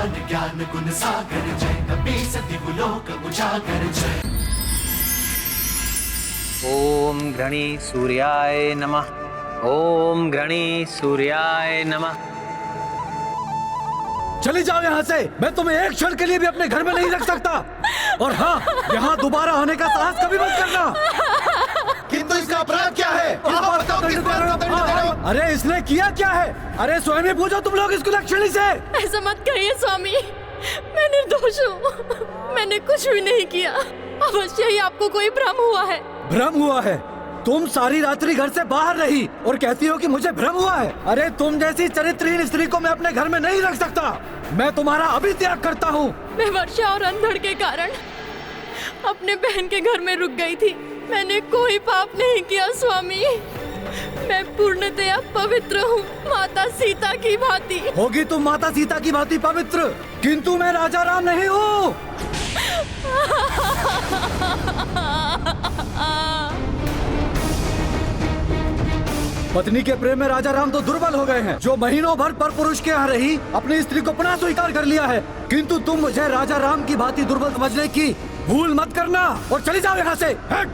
भगवान ज्ञान गुण सागर जय, कपी सति लोक उजागर जय। ओम घृणी सूर्याय नमः। ओम घृणी सूर्याय नमः। चली जाओ यहाँ से, मैं तुम्हें एक क्षण के लिए भी अपने घर में नहीं रख सकता। और हाँ, यहाँ दोबारा आने का साहस कभी मत करना। किंतु इसका अपराध क्या है? अरे इसने किया क्या है? अरे स्वयं ही पूछो तुम लोग इसको लक्षणी से। ऐसा मत कहिए स्वामी, मैं निर्दोष हूँ, मैंने कुछ भी नहीं किया। अवश्य ही आपको कोई भ्रम हुआ है। भ्रम हुआ है? तुम सारी रात्रि घर से बाहर रही और कहती हो कि मुझे भ्रम हुआ है। अरे तुम जैसी चरित्रहीन स्त्री को मैं अपने घर में नहीं रख सकता। मैं तुम्हारा अभी त्याग करता हूँ। मैं वर्षा और अंधड़ के कारण अपने बहन के घर में रुक गई थी। मैंने कोई पाप नहीं किया स्वामी। मैं पूर्णतया पवित्र हूँ, माता सीता की भांति। होगी तुम माता सीता की भांति पवित्र, किंतु मैं राजा राम नहीं हूँ। पत्नी के प्रेम में राजा राम तो दुर्बल हो गए हैं, जो महीनों भर पर पुरुष के यहाँ रही, अपनी स्त्री को पुनः स्वीकार कर लिया है। किंतु तुम मुझे राजा राम की भांति दुर्बल समझने की भूल मत करना और चली जाओ यहाँ से। हट!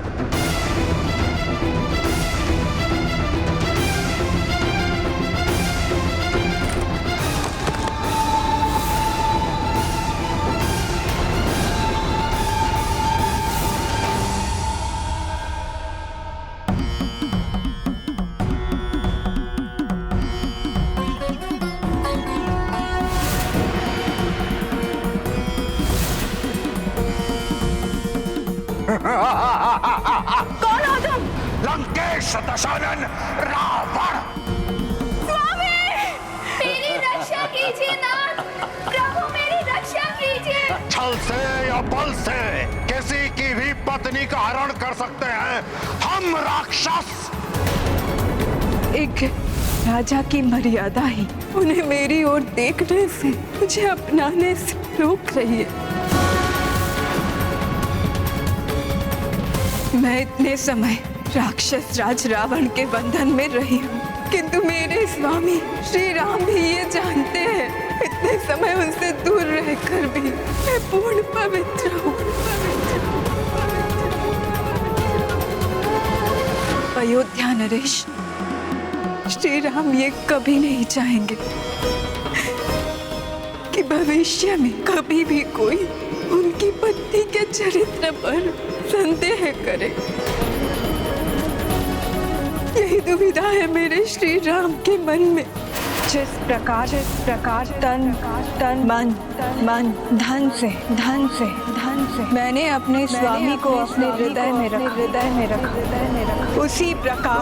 कौन हो तुम? लंकेश दशानन रावण। स्वामी, मेरी रक्षा कीजिए नाथ। प्रभु मेरी रक्षा कीजिए। छल से या बल से किसी की भी पत्नी का हरण कर सकते हैं हम राक्षस। एक राजा की मर्यादा ही उन्हें मेरी ओर देखने से, मुझे अपनाने से रोक रही है। मैं इतने समय राक्षस राज रावण के बंधन में रही हूँ, किंतु मेरे स्वामी श्री राम भी ये जानते हैं, इतने समय उनसे दूर रहकर भी मैं पूर्ण पवित्र हूँ। अयोध्या नरेश, श्री राम ये कभी नहीं चाहेंगे कि भविष्य में कभी भी कोई उनकी पत्नी के चरित्र पर संदेह करे। यही दुविधा है मेरे श्री राम के मन में। जिस प्रकार तन मन धन से मैंने अपने स्वामी को अपने हृदय में रखा, उसी प्रकार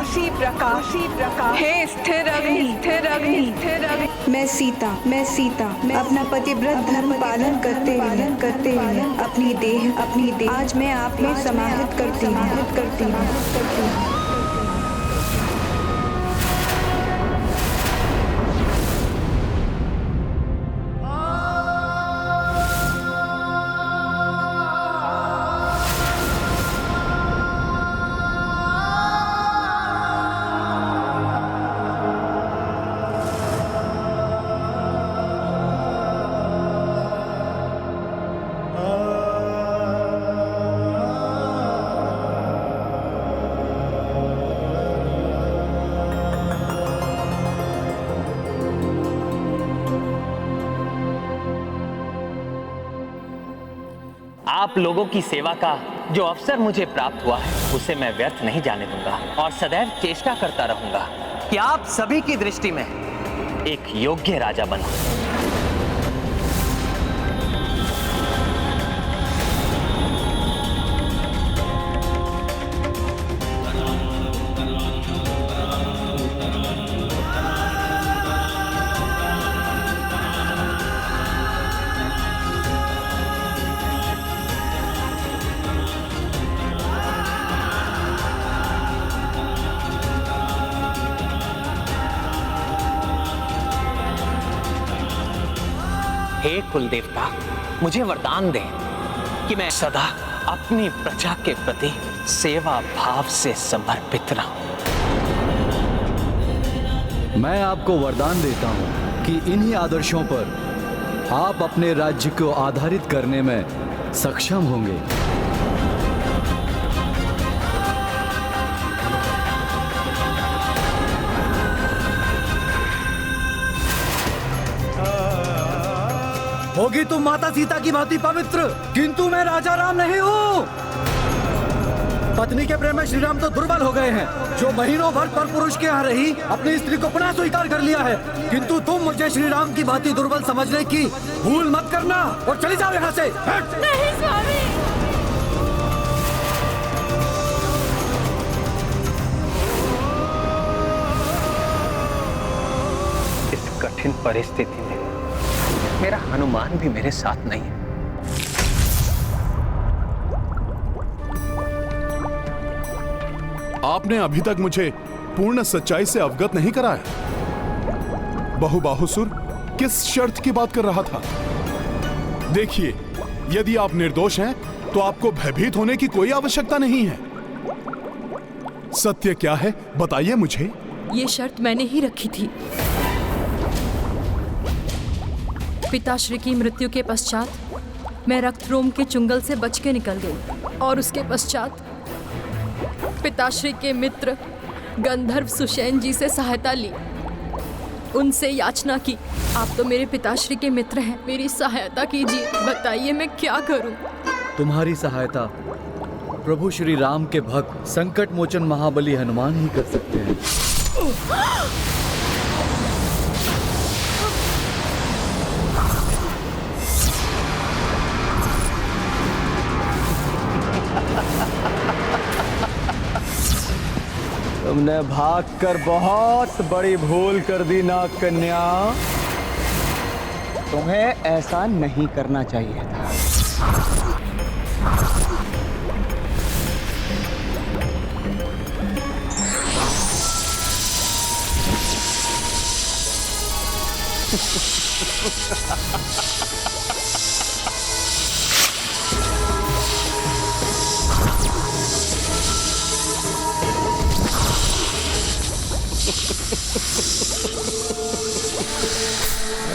हे स्थिर अग्नि, मैं सीता अपना पतिव्रत धर्म पालन करते हुए अपनी देह आज मैं आप में समाहित करती हूँ। आप लोगों की सेवा का जो अवसर मुझे प्राप्त हुआ है, उसे मैं व्यर्थ नहीं जाने दूंगा और सदैव चेष्टा करता रहूंगा कि आप सभी की दृष्टि में एक योग्य राजा बनूं। हे कुल देवता, मुझे वरदान दें कि मैं सदा अपनी प्रजा के प्रति सेवा भाव से समर्पित रहूं। मैं आपको वरदान देता हूं कि इन्हीं आदर्शों पर आप अपने राज्य को आधारित करने में सक्षम होंगे। होगी तुम माता सीता की भांति पवित्र, किंतु मैं राजा राम नहीं हूँ। पत्नी के प्रेम में श्री राम तो दुर्बल हो गए हैं। जो महीनों भर पर पुरुष के यहाँ रही, अपनी स्त्री को पुनः स्वीकार कर लिया है। किंतु तुम मुझे श्री राम की भांति दुर्बल समझने की भूल मत करना और चली जाओ यहाँ से। नहीं स्वामी। इस कठिन परिस्थिति में मेरा हनुमान भी मेरे साथ नहीं है। आपने अभी तक मुझे पूर्ण सच्चाई से अवगत नहीं कराया। बहुबाहुसुर किस शर्त की बात कर रहा था? देखिए, यदि आप निर्दोष हैं तो आपको भयभीत होने की कोई आवश्यकता नहीं है। सत्य क्या है बताइए मुझे। ये शर्त मैंने ही रखी थी। पिताश्री की मृत्यु के पश्चात मैं रक्तरोम के चुंगल से बच के निकल गई और उसके पश्चात पिताश्री के मित्र गंधर्व सुषेण जी से सहायता ली। उनसे याचना की, आप तो मेरे पिताश्री के मित्र हैं, मेरी सहायता कीजिए। बताइए मैं क्या करूं? तुम्हारी सहायता प्रभु श्री राम के भक्त संकट मोचन महाबली हनुमान ही कर सकते हैं। तुमने भागकर बहुत बड़ी भूल कर दी नाग कन्या। तुम्हें ऐसा नहीं करना चाहिए था।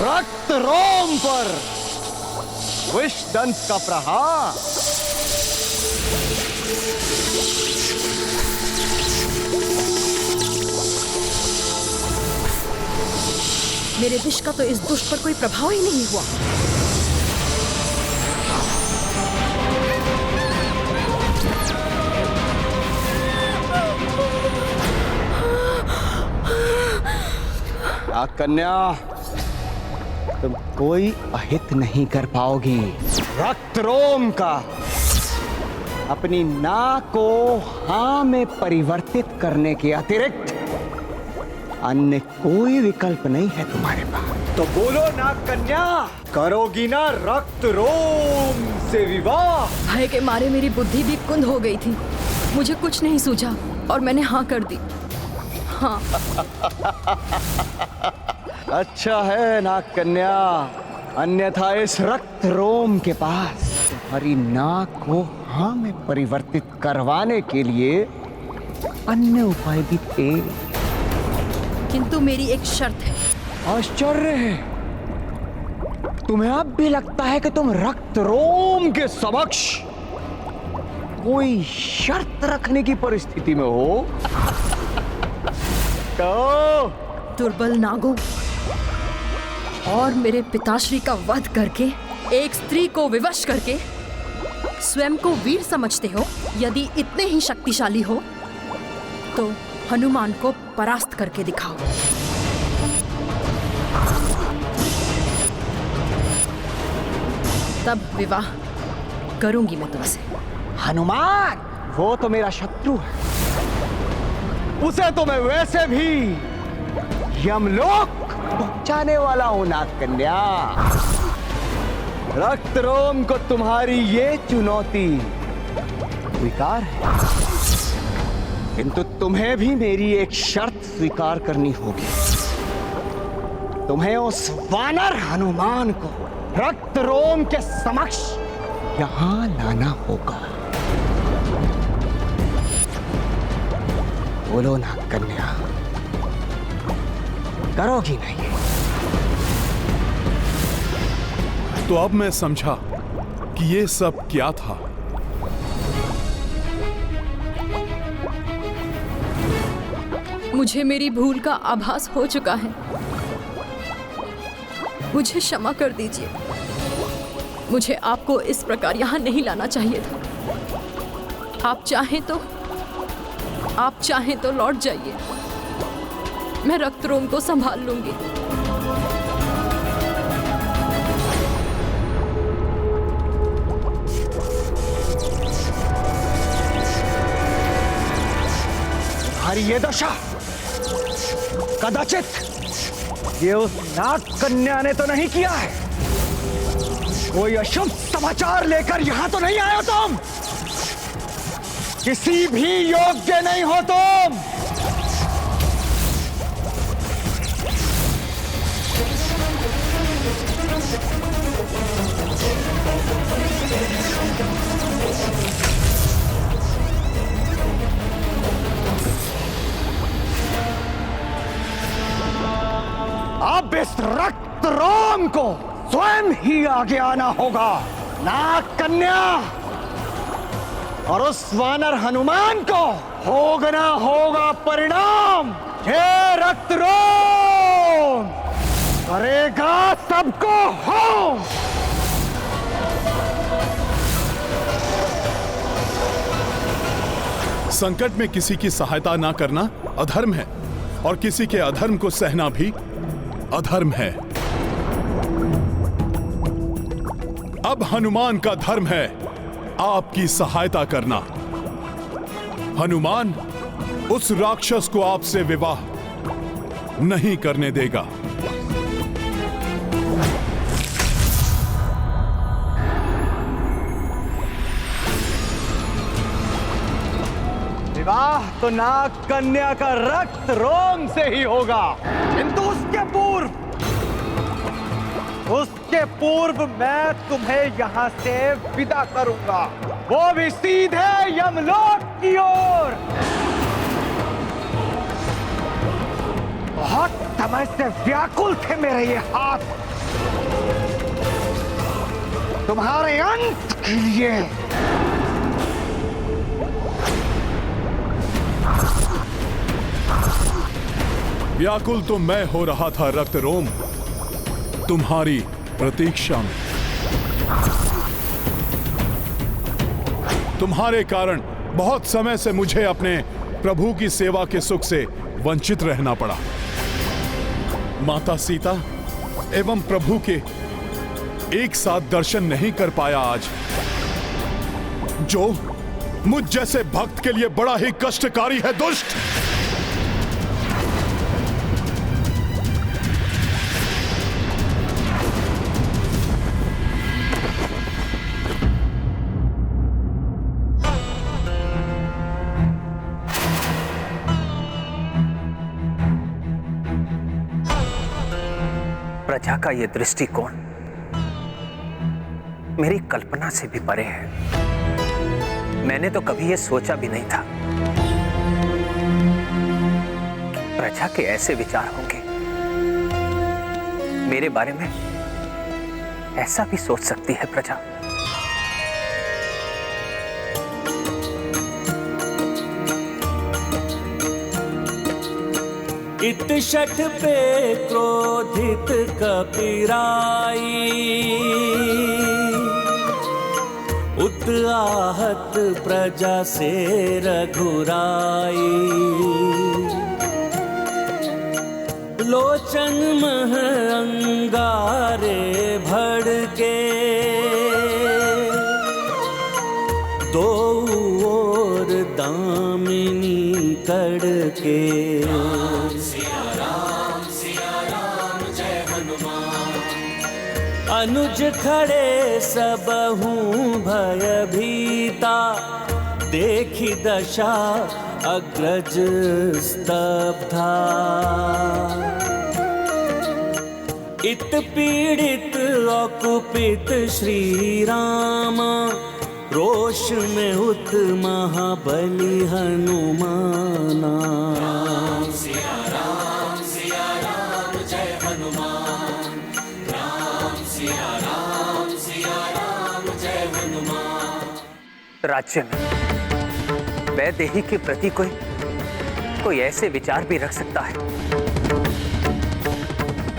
रक्त रोम पर विषदंत का प्रहार। मेरे विष का तो इस दुष्ट पर कोई प्रभाव ही नहीं हुआ। कन्या, तुम कोई अहित नहीं कर पाओगी। रक्तरोम का अपनी नाक को हाँ में परिवर्तित करने के अतिरिक्त अन्य कोई विकल्प नहीं है तुम्हारे पास। तो बोलो नाग कन्या, करोगी ना रक्तरोम से विवाह? भय के मारे मेरी बुद्धि भी कुंद हो गई थी। मुझे कुछ नहीं सूझा और मैंने हाँ कर दी। हाँ। अच्छा है नाग कन्या, अन्यथा इस रक्त रोम के पास तुम्हारी नाक को हाँ में परिवर्तित करवाने के लिए अन्य उपाय भी थे। किंतु मेरी एक शर्त है। आश्चर्य है, तुम्हें अब भी लगता है कि तुम रक्त रोम के समक्ष कोई शर्त रखने की परिस्थिति में हो? तो दुर्बल नागों और मेरे पिताश्री का वध करके एक स्त्री को विवश करके स्वयं को वीर समझते हो? यदि इतने ही शक्तिशाली हो तो हनुमान को परास्त करके दिखाओ। तब विवाह करूंगी मैं तुमसे। हनुमान वो तो मेरा शत्रु है, उसे तो मैं वैसे भी यमलोक पहुंचाने वाला हूं नाग कन्या। रक्तरोम को तुम्हारी ये चुनौती स्वीकार है, किंतु तुम्हें भी मेरी एक शर्त स्वीकार करनी होगी। तुम्हें उस वानर हनुमान को रक्तरोम के समक्ष यहां लाना होगा। बोलो नाग कन्या, करोगी नहीं? तो अब मैं समझा कि ये सब क्या था। मुझे मेरी भूल का आभास हो चुका है। मुझे क्षमा कर दीजिए। मुझे आपको इस प्रकार यहाँ नहीं लाना चाहिए था। आप चाहें तो लौट जाइए। मैं रक्तरोम को संभाल लूंगी। तुम्हारी ये दशा कदाचित ये उस नाग कन्या ने तो नहीं किया है। कोई अशुभ समाचार लेकर यहां तो नहीं आया तुम। किसी भी योग्य नहीं हो तुम। अब इस रक्त रोम को स्वयं ही आगे आना होगा। नाग कन्या और उस वानर हनुमान को भोगना होगा परिणाम। ये रक्त रोम करेगा सबको हो। संकट में किसी की सहायता ना करना अधर्म है और किसी के अधर्म को सहना भी अधर्म है। अब हनुमान का धर्म है आपकी सहायता करना। हनुमान उस राक्षस को आपसे विवाह नहीं करने देगा। विवाह तो नाग कन्या का रक्त रोम से ही होगा, किंतु उसके पूर्व मैं तुम्हें यहां से विदा करूंगा, वो भी सीधे यमलोक की ओर। बहुत समय से व्याकुल थे मेरे ये हाथ तुम्हारे अंत के लिए। व्याकुल तो मैं हो रहा था रक्त रोम, तुम्हारी प्रतीक्षा में। तुम्हारे कारण बहुत समय से मुझे अपने प्रभु की सेवा के सुख से वंचित रहना पड़ा। माता सीता एवं प्रभु के एक साथ दर्शन नहीं कर पाया आज, जो मुझ जैसे भक्त के लिए बड़ा ही कष्टकारी है। दुष्ट! प्रजा का ये दृष्टिकोण मेरी कल्पना से भी परे है। मैंने तो कभी ये सोचा भी नहीं था कि प्रजा के ऐसे विचार होंगे, मेरे बारे में ऐसा भी सोच सकती है प्रजा। इत शठ पे क्रोधित कपिराई, उत आहत प्रजा से रघुराई। लोचन मह अंगारे भड़के, दो ओर दामिनी कड़के। अनुज खड़े सबहु भयभीता, देखी दशा अग्रज स्तब्धा। इत पीड़ित अकुपित श्री राम, रोष में उत महाबली हनुमाना। राम सिया राम जय हनुमान। राम सिया राम राज्य में वैदेही के प्रति कोई ऐसे विचार भी रख सकता है,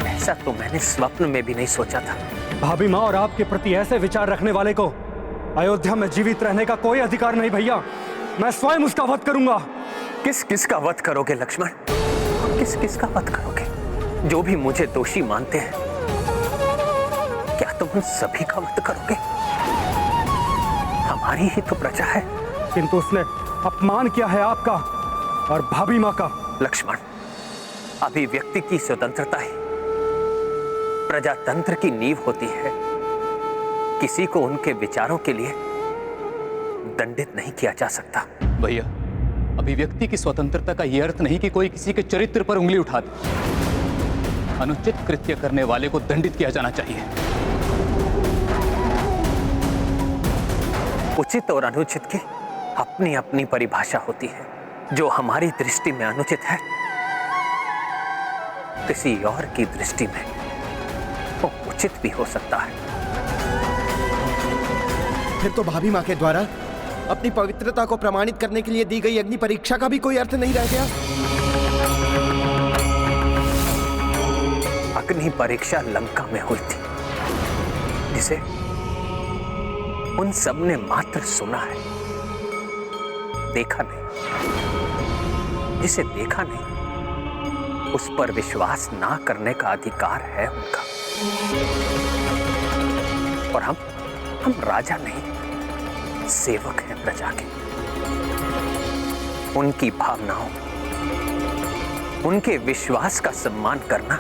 ऐसा तो मैंने स्वप्न में भी नहीं सोचा था। भाभी माँ और आपके प्रति ऐसे विचार रखने वाले को अयोध्या में जीवित रहने का कोई अधिकार नहीं भैया। मैं स्वयं उसका वध करूंगा। किस का वध करोगे लक्ष्मण? किस का वध करोगे? जो भी मुझे दोषी मानते हैं, क्या तुम उन सभी का वध करोगे? हमारी ही तो प्रजा है। किंतु उसने अपमान किया है आपका और भाभी माँ का। लक्ष्मण, अभिव्यक्ति की स्वतंत्रता ही प्रजातंत्र की नींव होती है। किसी को उनके विचारों के लिए दंडित नहीं किया जा सकता। भैया, अभिव्यक्ति की स्वतंत्रता का यह अर्थ नहीं कि कोई किसी के चरित्र पर उंगली उठा दे। अनुचित कृत्य करने वाले को दंडित किया जाना चाहिए। उचित और अनुचित की अपनी अपनी परिभाषा होती है। जो हमारी दृष्टि में अनुचित है, किसी और की दृष्टि में वो उचित भी हो सकता है। फिर तो भाभी माँ के द्वारा अपनी पवित्रता को प्रमाणित करने के लिए दी गई अग्नि परीक्षा का भी कोई अर्थ नहीं रह गया। अग्नि परीक्षा लंका में हुई थी, जिसे उन सब ने मात्र सुना है, देखा नहीं। जिसे देखा नहीं, उस पर विश्वास ना करने का अधिकार है उनका। और हम राजा नहीं, सेवक हैं प्रजा के। उनकी भावनाओं, उनके विश्वास का सम्मान करना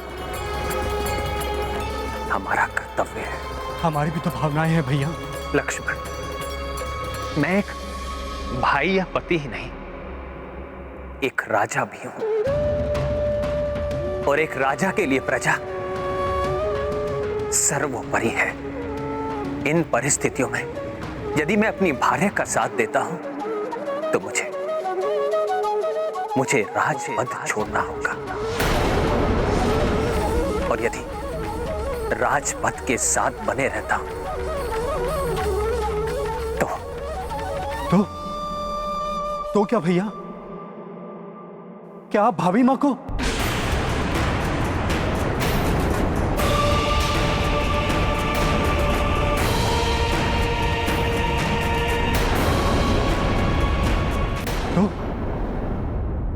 हमारा कर्तव्य है। हमारी भी तो भावनाएं हैं भैया। लक्ष्मण, मैं एक भाई या पति ही नहीं, एक राजा भी हूं। और एक राजा के लिए प्रजा सर्वोपरि है। इन परिस्थितियों में यदि मैं अपनी भार्या का साथ देता हूं, तो मुझे राजपद छोड़ना होगा। और यदि राजपद के साथ बने रहता हूं, तो क्या भैया? क्या आप भाभी माँ को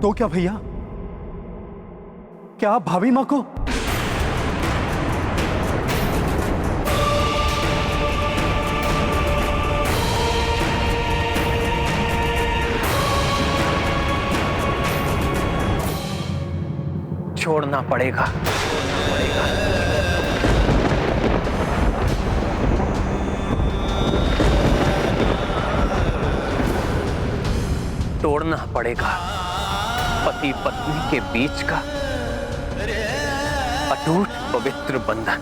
तो क्या भैया? क्या आप भाभी माँ को छोड़ना पड़ेगा। तोड़ना पड़ेगा पति पत्नी के बीच का अटूट पवित्र बंधन।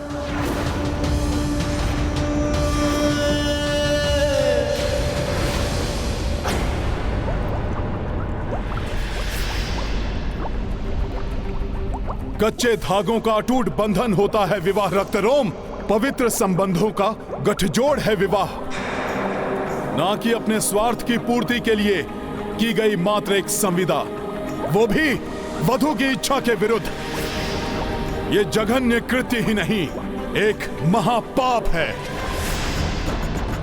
कच्चे धागों का अटूट बंधन होता है विवाह रक्तरोम। पवित्र संबंधों का गठजोड़ है विवाह, ना कि अपने स्वार्थ की पूर्ति के लिए की गई मात्र एक संविदा, वो भी वधू की इच्छा के विरुद्ध। ये जघन्य कृत्य ही नहीं, एक महापाप है।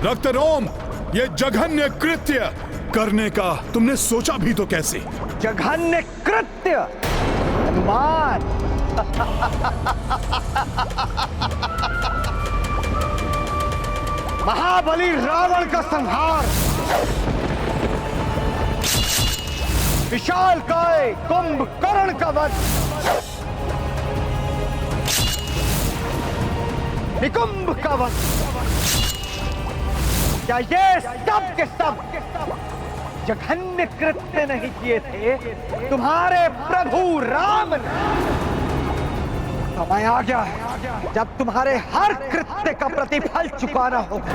रक्तरोम, ये जघन्य कृत्य करने का तुमने सोचा भी तो कैसे? जघन्य कृत्य, अनुमान। महाबली रावण का संहार, विशालकाय कुंभकर्ण का वध, निकुंभ का वध, क्या ये सब के सब जघन्य कृत्य नहीं किए थे तुम्हारे प्रभु राम ने? समय आ गया है जब तुम्हारे हर कृत्य का प्रतिफल चुकाना होगा,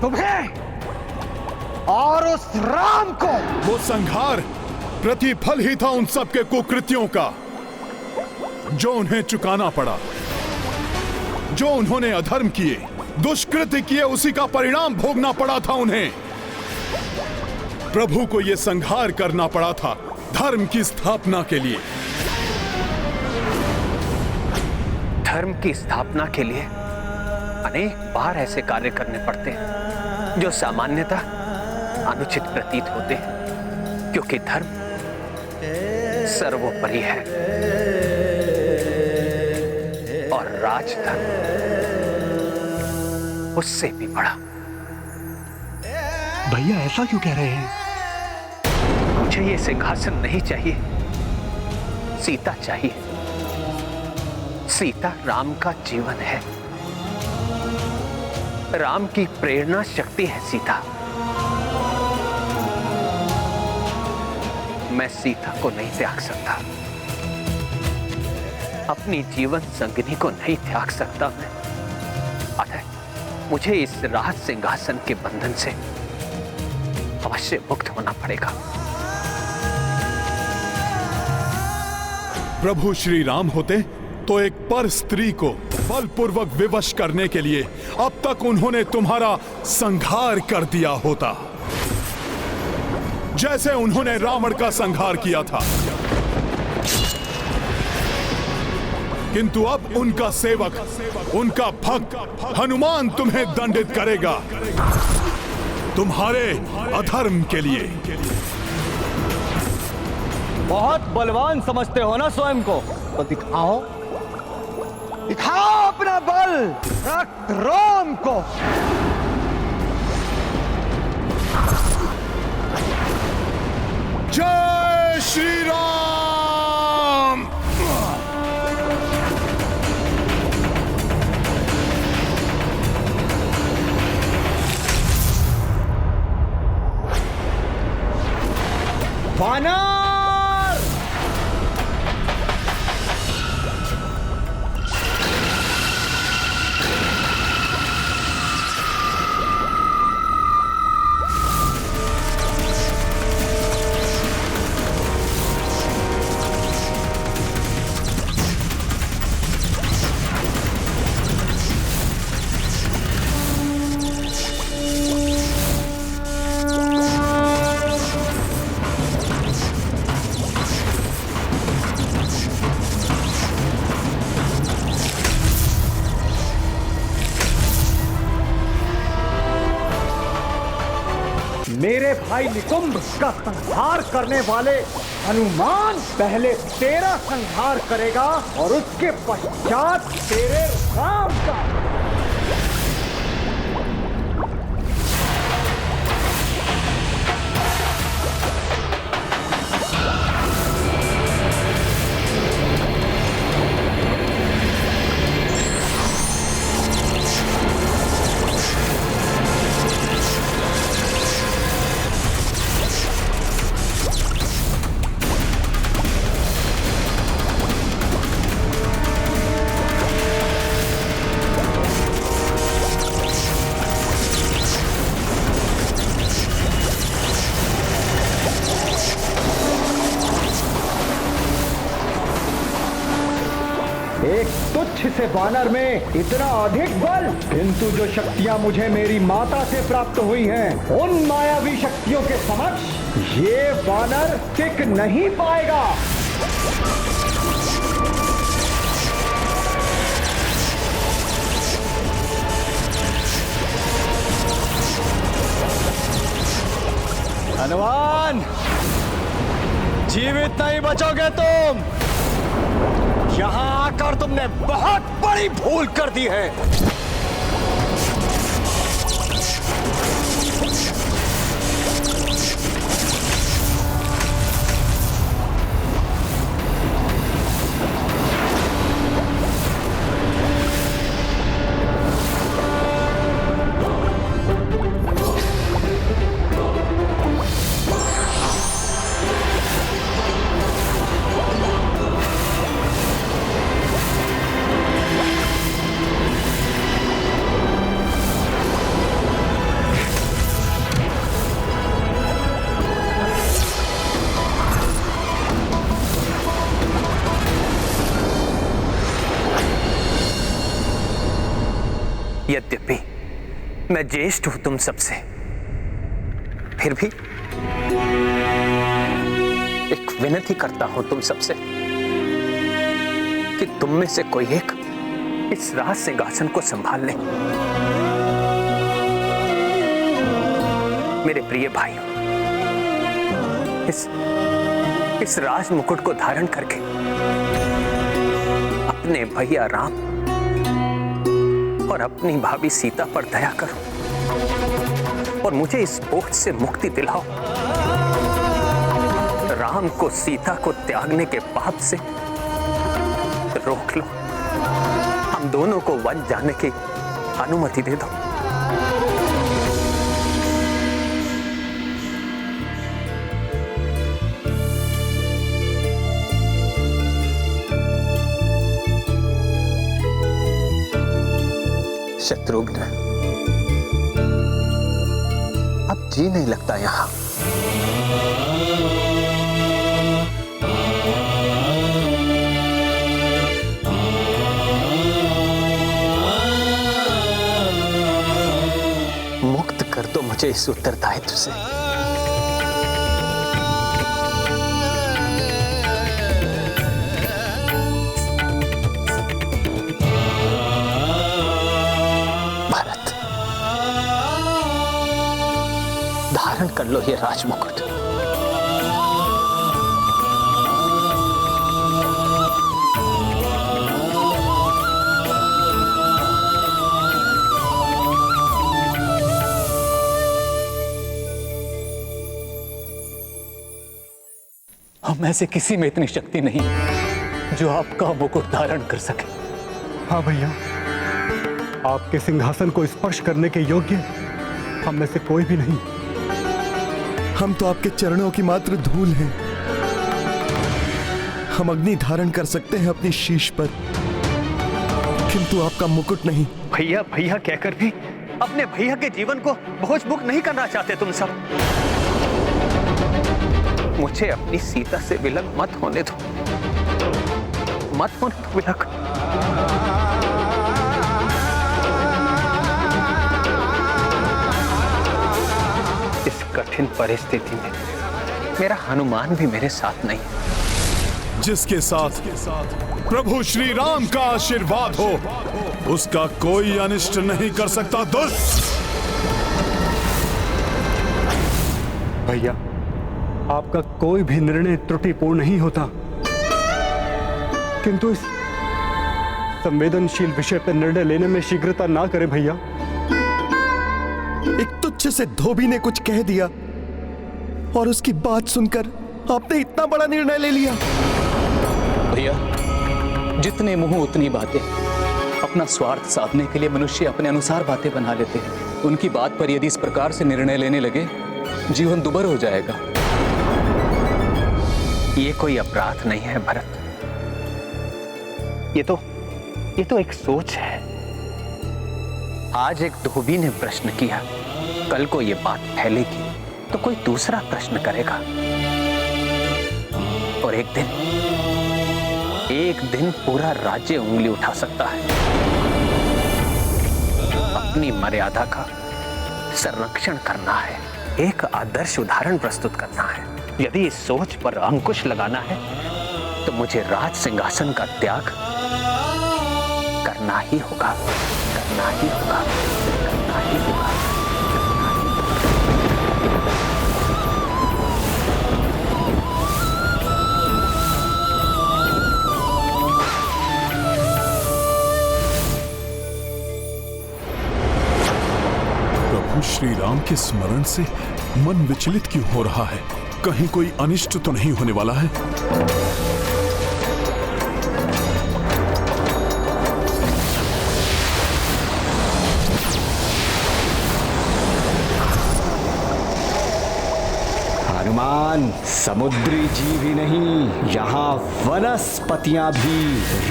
तुम्हें और उस राम को। वो संहार प्रतिफल ही था उन सब के कुकृत्यों का, जो उन्हें चुकाना पड़ा, जो उन्होंने अधर्म किए, दुष्कृत्य किए उसी का परिणाम भोगना पड़ा था उन्हें। प्रभु को यह संहार करना पड़ा था धर्म की स्थापना के लिए। धर्म की स्थापना के लिए अनेक बार ऐसे कार्य करने पड़ते हैं जो सामान्यतः अनुचित प्रतीत होते हैं, क्योंकि धर्म सर्वोपरि है और राजधर्म उससे भी बड़ा। भैया ऐसा क्यों कह रहे हैं? मुझे ये सिंहासन नहीं चाहिए, सीता चाहिए। सीता राम का जीवन है, राम की प्रेरणा शक्ति है सीता। मैं सीता को नहीं त्याग सकता, अपनी जीवन संगिनी को नहीं त्याग सकता मैं। अतः मुझे इस राज सिंहासन के बंधन से अवश्य मुक्त होना पड़ेगा। प्रभु श्री राम होते तो एक पर स्त्री को बलपूर्वक विवश करने के लिए अब तक उन्होंने तुम्हारा संहार कर दिया होता, जैसे उन्होंने रावण का संहार किया था। किंतु अब उनका सेवक, उनका भक्त हनुमान तुम्हें दंडित करेगा तुम्हारे अधर्म के लिए। बहुत बलवान समझते हो ना स्वयं को, तो दिखाओ, दिखाओ अपना बल रक्त रोम को। जय श्री राम। वानर मेरे भाई निकुंभ का संहार करने वाले हनुमान पहले तेरा संहार करेगा और उसके पश्चात तेरे राम का। एक तुच्छ से वानर में इतना अधिक बल, किंतु जो शक्तियां मुझे मेरी माता से प्राप्त हुई हैं, उन मायावी शक्तियों के समक्ष ये वानर टिक नहीं पाएगा। हनुमान, जीवित नहीं बचोगे तुम। यहां आकर तुमने बहुत बड़ी भूल कर दी है। यद्यपि मैं ज्येष्ठ हूं तुम सबसे, फिर भी एक विनती करता हूं तुम सबसे कि तुम में से कोई एक इस राज सिंहासन को संभाल ले। मेरे प्रिय भाइयों, इस राज मुकुट को धारण करके अपने भैया राम और अपनी भाभी सीता पर दया करो और मुझे इस बोझ से मुक्ति दिलाओ। राम को सीता को त्यागने के पाप से रोक लो। हम दोनों को वन जाने की अनुमति दे दो। शत्रुघ्न, अब जी नहीं लगता यहां। मुक्त कर दो मुझे इस उत्तरदायित्व से। धारण कर लो ये राजमुकुट। हम ऐसे किसी में इतनी शक्ति नहीं जो आपका मुकुट धारण कर सके। हाँ भैया, आपके सिंहासन को स्पर्श करने के योग्य हम में से कोई भी नहीं। हम तो आपके चरणों की मात्र धूल हैं। हम अग्नि धारण कर सकते हैं अपनी शीश पर, किंतु आपका मुकुट नहीं। भैया भैया कहकर भी अपने भैया के जीवन को बोझ बुक नहीं करना चाहते तुम सब। मुझे अपनी सीता से विलग मत होने दो, मत होने दो विलग। इस कठिन परिस्थिति में मेरा हनुमान भी मेरे साथ नहीं, जिसके साथ प्रभु श्री राम का आशीर्वाद हो उसका कोई अनिष्ट नहीं कर सकता दुष्ट। भैया, आपका कोई भी निर्णय त्रुटिपूर्ण नहीं होता, किंतु इस संवेदनशील विषय पर निर्णय लेने में शीघ्रता ना करें भैया। एक तुच्छ से धोबी ने कुछ कह दिया और उसकी बात सुनकर आपने इतना बड़ा निर्णय ले लिया। भैया, जितने मुंह उतनी बातें। अपना स्वार्थ साधने के लिए मनुष्य अपने अनुसार बातें बना लेते हैं। उनकी बात पर यदि इस प्रकार से निर्णय लेने लगे, जीवन दुभर हो जाएगा। ये कोई अपराध नहीं है भरत, ये तो एक सोच है। आज एक धोबी ने प्रश्न किया, कल को ये बात फैलेगी तो कोई दूसरा प्रश्न करेगा, और एक दिन पूरा राज्य उंगली उठा सकता है। अपनी मर्यादा का संरक्षण करना है, एक आदर्श उदाहरण प्रस्तुत करना है। यदि इस सोच पर अंकुश लगाना है तो मुझे राज सिंहासन का त्याग करना ही होगा, करना ही होगा, करना ही होगा। प्रभु श्री राम के स्मरण से मन विचलित क्यों हो रहा है? कहीं कोई अनिष्ट तो नहीं होने वाला है? हनुमान समुद्री जीव ही नहीं, यहाँ वनस्पतियां भी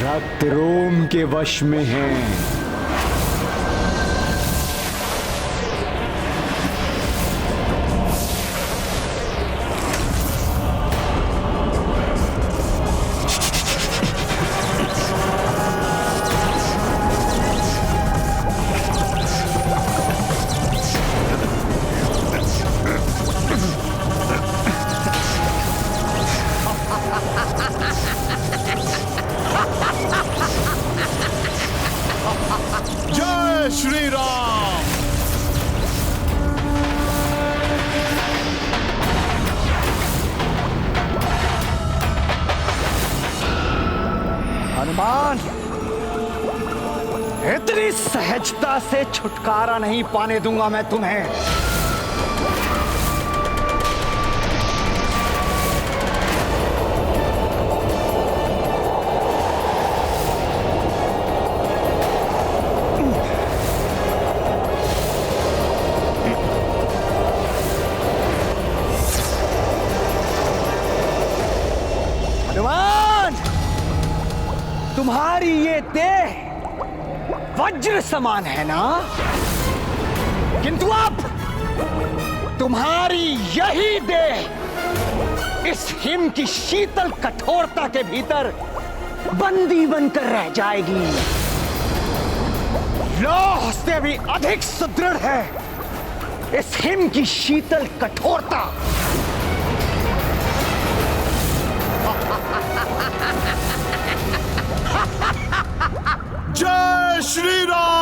रक्त रोम के वश में हैं। जय श्री राम। हनुमान, इतनी सहजता से छुटकारा नहीं पाने दूंगा मैं तुम्हें। हनुमान, तुम्हारी ये देह वज्र समान है ना, किंतु अब तुम्हारी यही देह इस हिम की शीतल कठोरता के भीतर बंदी बनकर रह जाएगी। लौह से भी अधिक सुदृढ़ है इस हिम की शीतल कठोरता। जय श्री राम।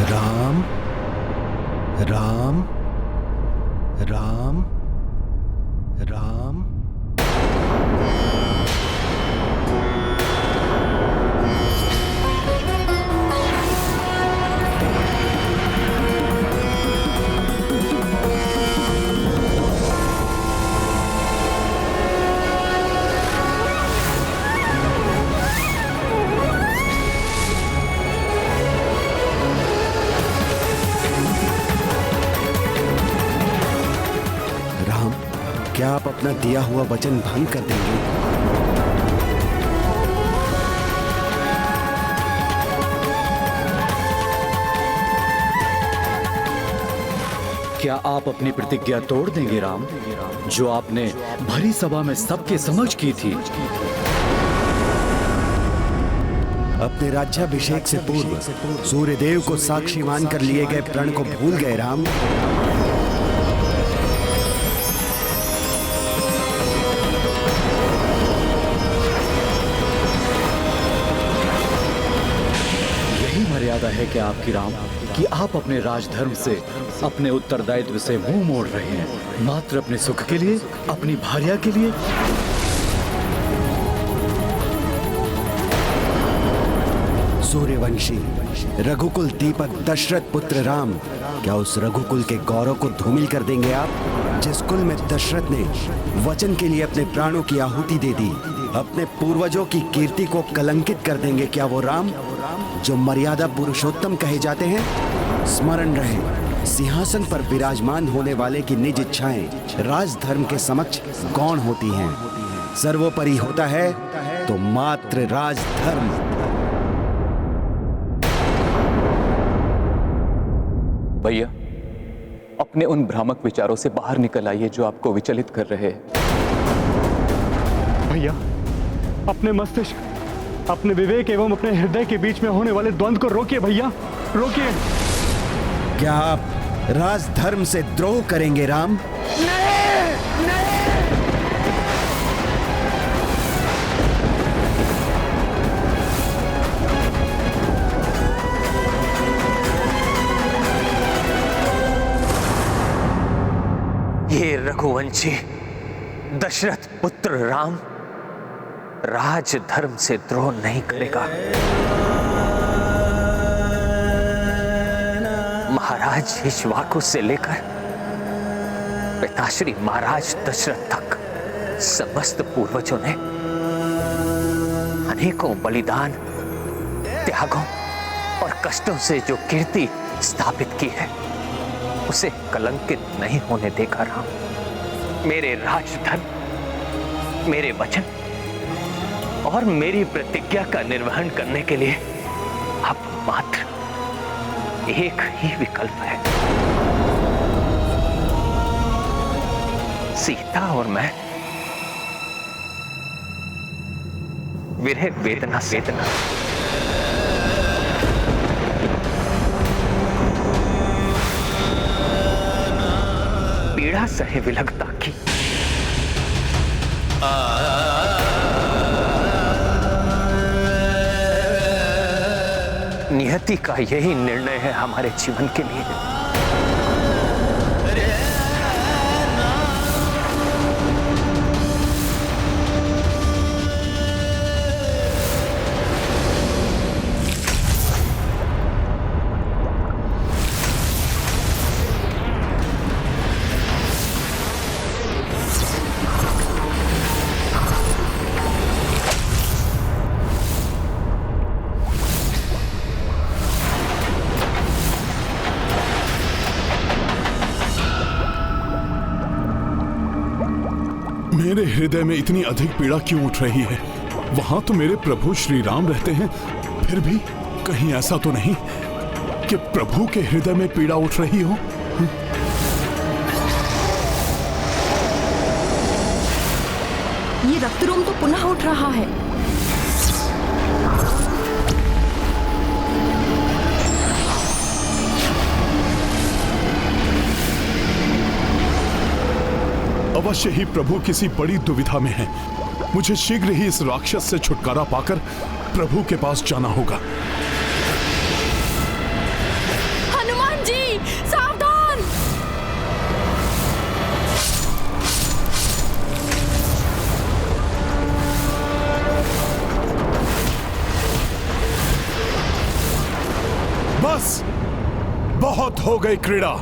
राम राम राम राम। क्या आप अपना दिया हुआ वचन भंग कर देंगे? क्या आप अपनी प्रतिज्ञा तोड़ देंगे राम, जो आपने भरी सभा में सबके समक्ष की थी? अपने राज्याभिषेक से पूर्व सूर्यदेव को साक्षी मानकर लिए गए प्रण को भूल गए राम? मर्यादा है कि आपकी राम, कि आप अपने राजधर्म से, अपने उत्तरदायित्व से मुंह मोड़ रहे हैं, मात्र अपने सुख के लिए, अपनी भार्या के लिए। सूर्यवंशी रघुकुल दीपक दशरथ पुत्र राम, क्या उस रघुकुल के गौरव को धूमिल कर देंगे आप, जिस कुल में दशरथ ने वचन के लिए अपने प्राणों की आहुति दे दी? अपने पूर्वजों की कीर्ति को कलंकित कर देंगे क्या वो राम, जो मर्यादा पुरुषोत्तम कहे जाते हैं? स्मरण रहे, सिंहासन पर विराजमान होने वाले की निज इच्छाएं राजधर्म के समक्ष गौण होती हैं। सर्वोपरि होता है तो मात्र राजधर्म। भैया, अपने उन भ्रामक विचारों से बाहर निकल आइए जो आपको विचलित कर रहे हैं। भैया, अपने मस्तिष्क, अपने विवेक एवं अपने हृदय के बीच में होने वाले द्वंद्व को रोकिए भैया, रोकिए। क्या आप राजधर्म से द्रोह करेंगे राम? ये रघुवंशी दशरथ पुत्र राम राजधर्म से द्रोह नहीं करेगा। महाराज इक्ष्वाकु से लेकर पिताश्री महाराज दशरथ तक समस्त पूर्वजों ने अनेकों बलिदान, त्यागों और कष्टों से जो कीर्ति स्थापित की है उसे कलंकित नहीं होने देगा राम। मेरे राजधर्म, मेरे वचन और मेरी प्रतिज्ञा का निर्वहन करने के लिए अब मात्र एक ही विकल्प है। सीता और मैं विरह वेदना पीड़ा सहे विलगता की नियति का यही निर्णय है हमारे जीवन के लिए। मेरे हृदय में इतनी अधिक पीड़ा क्यों उठ रही है? वहां तो मेरे प्रभु श्री राम रहते हैं, फिर भी कहीं ऐसा तो नहीं कि प्रभु के हृदय में पीड़ा उठ रही हो? ये रक्तरोम तो पुनः उठ रहा है। अवश्य ही प्रभु किसी बड़ी दुविधा में हैं। मुझे शीघ्र ही इस राक्षस से छुटकारा पाकर प्रभु के पास जाना होगा। हनुमान जी सावधान! बस बहुत हो गई क्रीड़ा।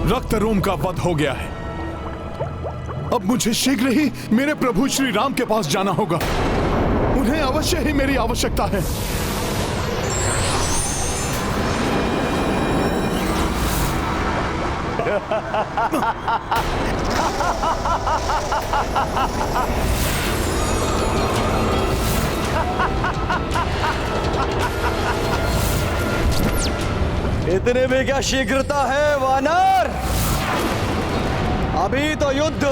रक्तरोम का वध हो गया है। अब मुझे शीघ्र ही मेरे प्रभु श्री राम के पास जाना होगा। उन्हें अवश्य ही मेरी आवश्यकता है। इतने में क्या शीघ्रता है वानर? अभी तो युद्ध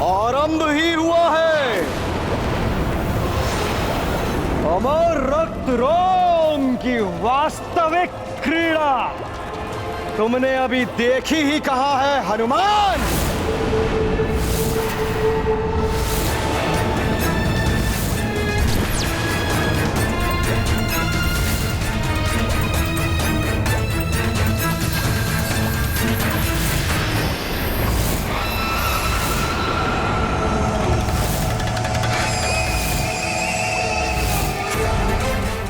आरंभ ही हुआ है। अमर रक्तरोम की वास्तविक क्रीड़ा तुमने अभी देखी ही कहा है हनुमान।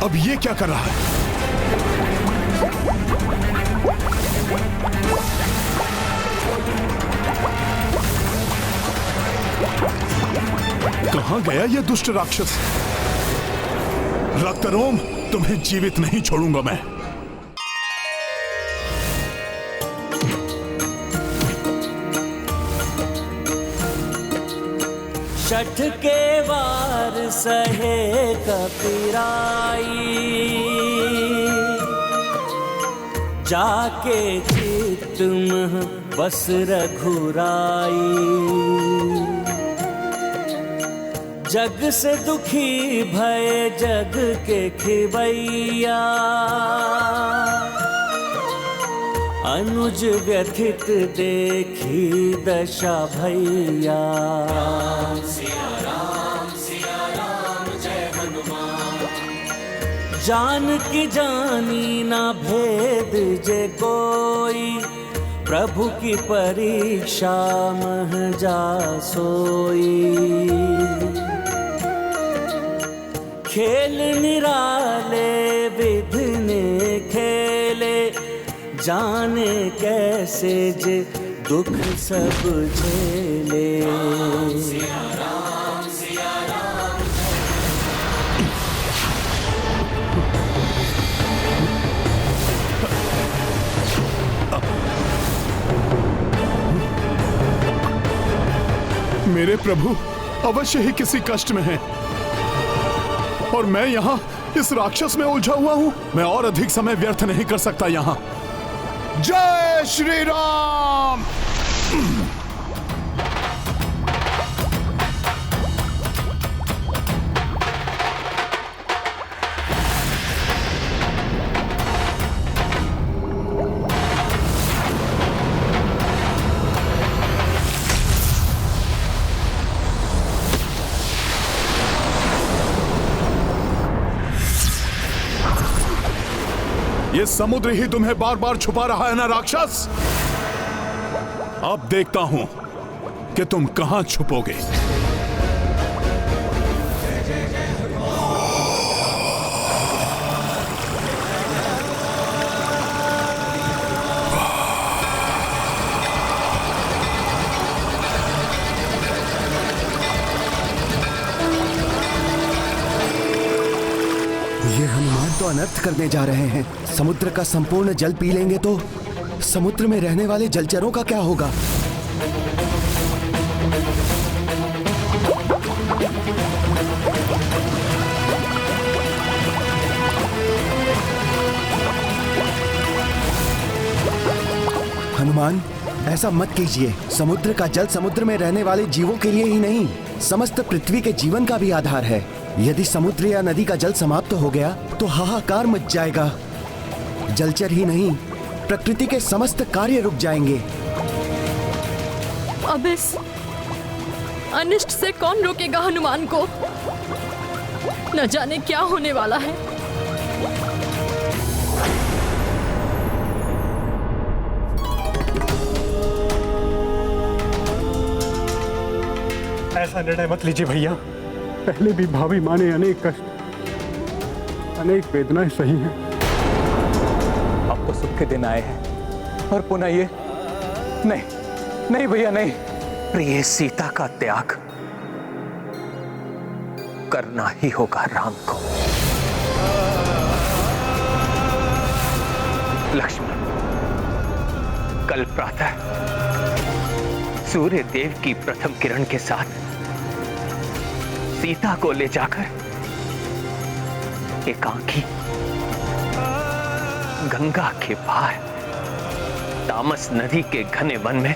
अब ये क्या कर रहा है? कहां गया ये दुष्ट राक्षस? रक्तरोम, तुम्हें जीवित नहीं छोड़ूंगा मैं। छठ के वार सहे कपिराई, जाके चित में बस रघुराई। जग से दुखी भय जग के खिवैया, अनुज व्यथित देखी दशा भैया। जान की जानी ना भेद जे कोई, प्रभु की परीक्षा मह जा सोई। खेल निराले विधने खेले, जाने कैसे जे दुख सब झेले। मेरे प्रभु अवश्य ही किसी कष्ट में हैं और मैं यहाँ इस राक्षस में उलझा हुआ हूँ। मैं और अधिक समय व्यर्थ नहीं कर सकता यहाँ। जय श्री राम। ये समुद्र ही तुम्हें बार बार छुपा रहा है ना राक्षस? अब देखता हूं कि तुम कहां छुपोगे। ये हनुमान तो अनर्थ करने जा रहे हैं। समुद्र का संपूर्ण जल पी लेंगे तो समुद्र में रहने वाले जलचरों का क्या होगा? हनुमान, ऐसा मत कीजिए। समुद्र का जल समुद्र में रहने वाले जीवों के लिए ही नहीं, समस्त पृथ्वी के जीवन का भी आधार है। यदि समुद्र या नदी का जल समाप्त हो गया तो हाहाकार मच जाएगा। जलचर ही नहीं, प्रकृति के समस्त कार्य रुक जाएंगे। अब इस अनिष्ट से कौन रोकेगा हनुमान को? न जाने क्या होने वाला है। ऐसा निर्णय मत लीजिए भैया। पहले भी भाभी माँ ने अनेक कष्ट, अनेक वेदनाएं सही हैं। अब तो सुख के दिन आए हैं और पुनः ये नहीं, नहीं भैया नहीं। प्रिय सीता का त्याग करना ही होगा राम को। लक्ष्मण, कल प्रातः सूर्य देव की प्रथम किरण के साथ सीता को ले जाकर एकांकी गंगा के पार तामस नदी के घने वन में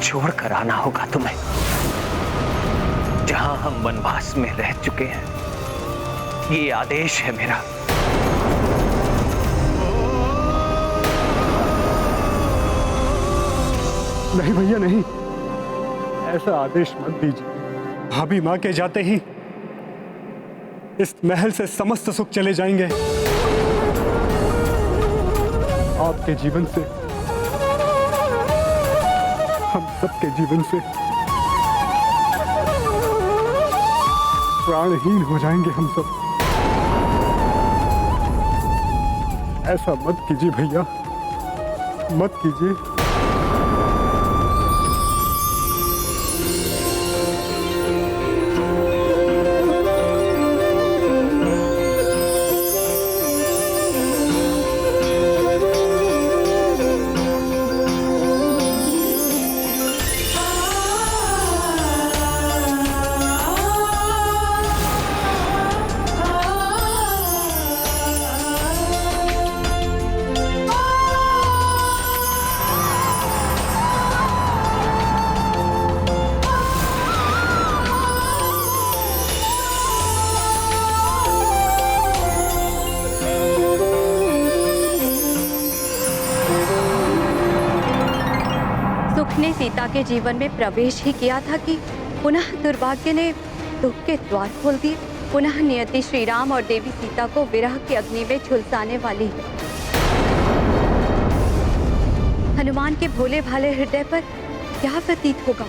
छोड़कर आना होगा तुम्हें, जहां हम वनवास में रह चुके हैं। ये आदेश है मेरा। नहीं भैया नहीं, ऐसा आदेश मत दीजिए। भाभी माँ के जाते ही इस महल से समस्त सुख चले जाएंगे। आपके जीवन से, हम सबके जीवन से प्राणहीन हो जाएंगे हम सब। ऐसा मत कीजिए भैया, मत कीजिए। ने सीता के जीवन में प्रवेश ही किया था कि पुनः दुर्भाग्य ने दुख के द्वार खोल दिए। पुनः नियति श्री राम और देवी सीता को विरह की अग्नि में झुलसाने वाली है। हनुमान के भोले भाले हृदय पर क्या प्रतीत होगा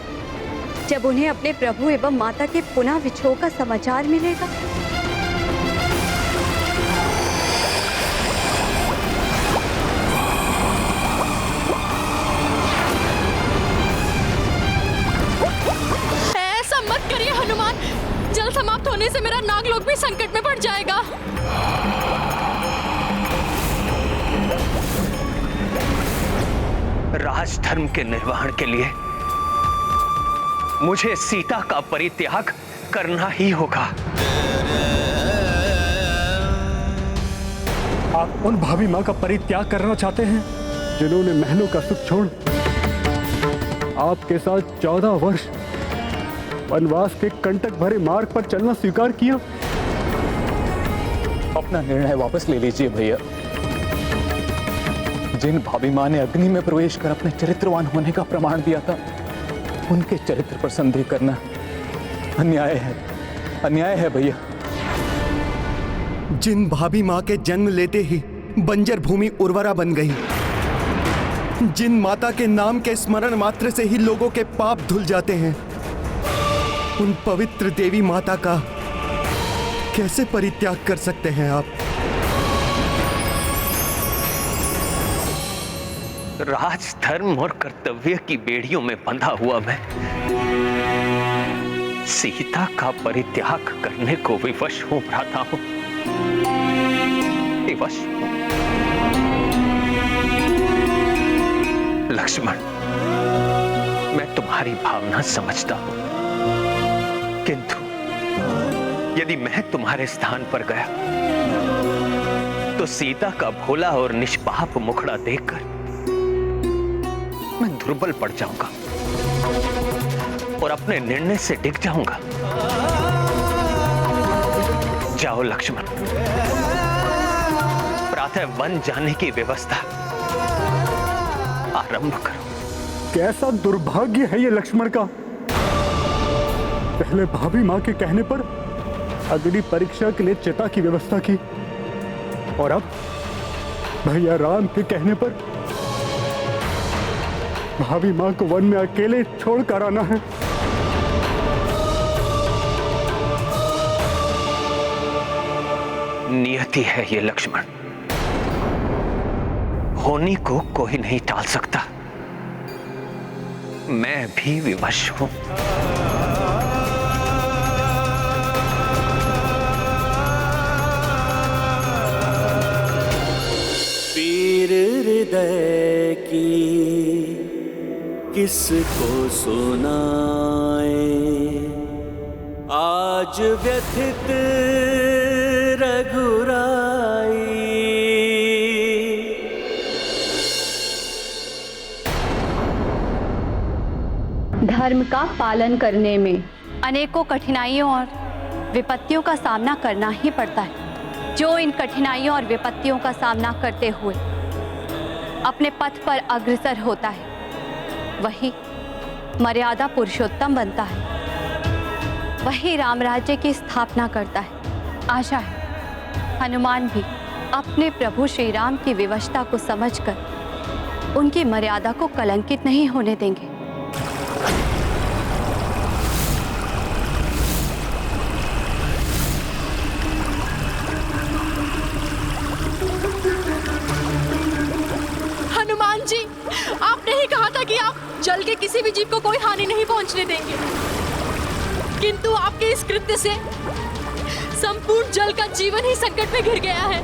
जब उन्हें अपने प्रभु एवं माता के पुनः विछोह का समाचार मिलेगा। ऐसा मत करिए हनुमान, जल समाप्त होने से मेरा नागलोक भी संकट में पड़ जाएगा। राजधर्म के निर्वहन के लिए मुझे सीता का परित्याग करना ही होगा। आप उन भाभी माँ का परित्याग करना चाहते हैं जिन्होंने महलों का सुख छोड़ आपके साथ 14 वर्ष वनवास के कंटक भरे मार्ग पर चलना स्वीकार किया। अपना निर्णय वापस ले लीजिए भैया। जिन भाभी माँ ने अग्नि में प्रवेश कर अपने चरित्रवान होने का प्रमाण दिया था, उनके चरित्र पर संदेह करना अन्याय है, अन्याय है भैया। जिन भाभी माँ के जन्म लेते ही बंजर भूमि उर्वरा बन गई, जिन माता के नाम के स्मरण मात्र से ही लोगों के पाप धुल जाते हैं, उन पवित्र देवी माता का कैसे परित्याग कर सकते हैं आप? राजधर्म और कर्तव्य की बेड़ियों में बंधा हुआ मैं सीता का परित्याग करने को विवश हूं भ्राता हूं, विवश। लक्ष्मण, मैं तुम्हारी भावना समझता हूं, किंतु यदि मैं तुम्हारे स्थान पर गया तो सीता का भोला और निष्पाप मुखड़ा देखकर मैं दुर्बल पड़ जाऊंगा और अपने निर्णय से डिग जाऊंगा। जाओ लक्ष्मण, प्रातः वन जाने की व्यवस्था आरंभ करो। कैसा दुर्भाग्य है ये लक्ष्मण का। पहले भाभी माँ के कहने पर अग्नि परीक्षा के लिए चिता की व्यवस्था की, और अब भैया राम के कहने पर भाभी माँ को वन में अकेले छोड़कर आना है। नियति है ये लक्ष्मण, होनी को कोई नहीं टाल सकता। मैं भी विवश हूं। पीर हृदय की किसको सुनाए, आज व्यथित रघुराई। धर्म का पालन करने में अनेकों कठिनाइयों और विपत्तियों का सामना करना ही पड़ता है। जो इन कठिनाइयों और विपत्तियों का सामना करते हुए अपने पथ पर अग्रसर होता है, वही मर्यादा पुरुषोत्तम बनता है, वही राम राज्य की स्थापना करता है। आशा है हनुमान भी अपने प्रभु श्री राम की विवशता को समझकर उनकी मर्यादा को कलंकित नहीं होने देंगे। हनुमान जी, आपने ही कहा था कि आप जल के किसी भी जीव को कोई हानि नहीं पहुंचने देंगे, किंतु आपके इस कृत्य से संपूर्ण जल का जीवन ही संकट में घिर गया है।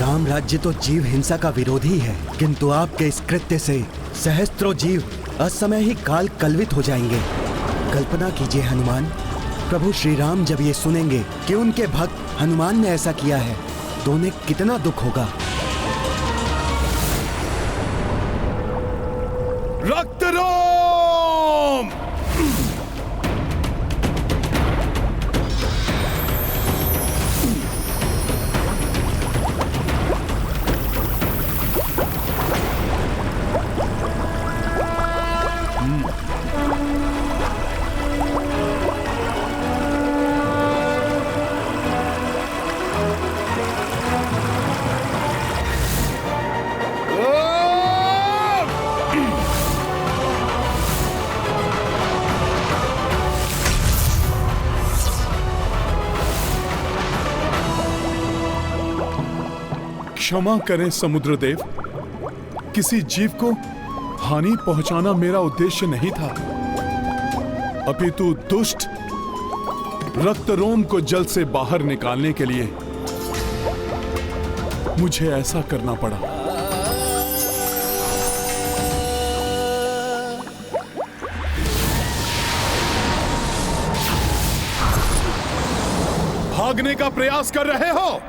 राम राज्य तो जीव हिंसा का विरोधी है, किंतु आपके इस कृत्य से सहस्त्रों जीव असमय ही काल कलवित हो जाएंगे। कल्पना कीजिए हनुमान, प्रभु श्री राम जब ये सुनेंगे कि उनके भक्त हनुमान ने ऐसा किया है तो उन्हें कितना दुख होगा। रक्तरोम! क्षमा करें समुद्रदेव, किसी जीव को हानि पहुंचाना मेरा उद्देश्य नहीं था, अपितु दुष्ट रक्तरोम को जल से बाहर निकालने के लिए मुझे ऐसा करना पड़ा। भागने का प्रयास कर रहे हो?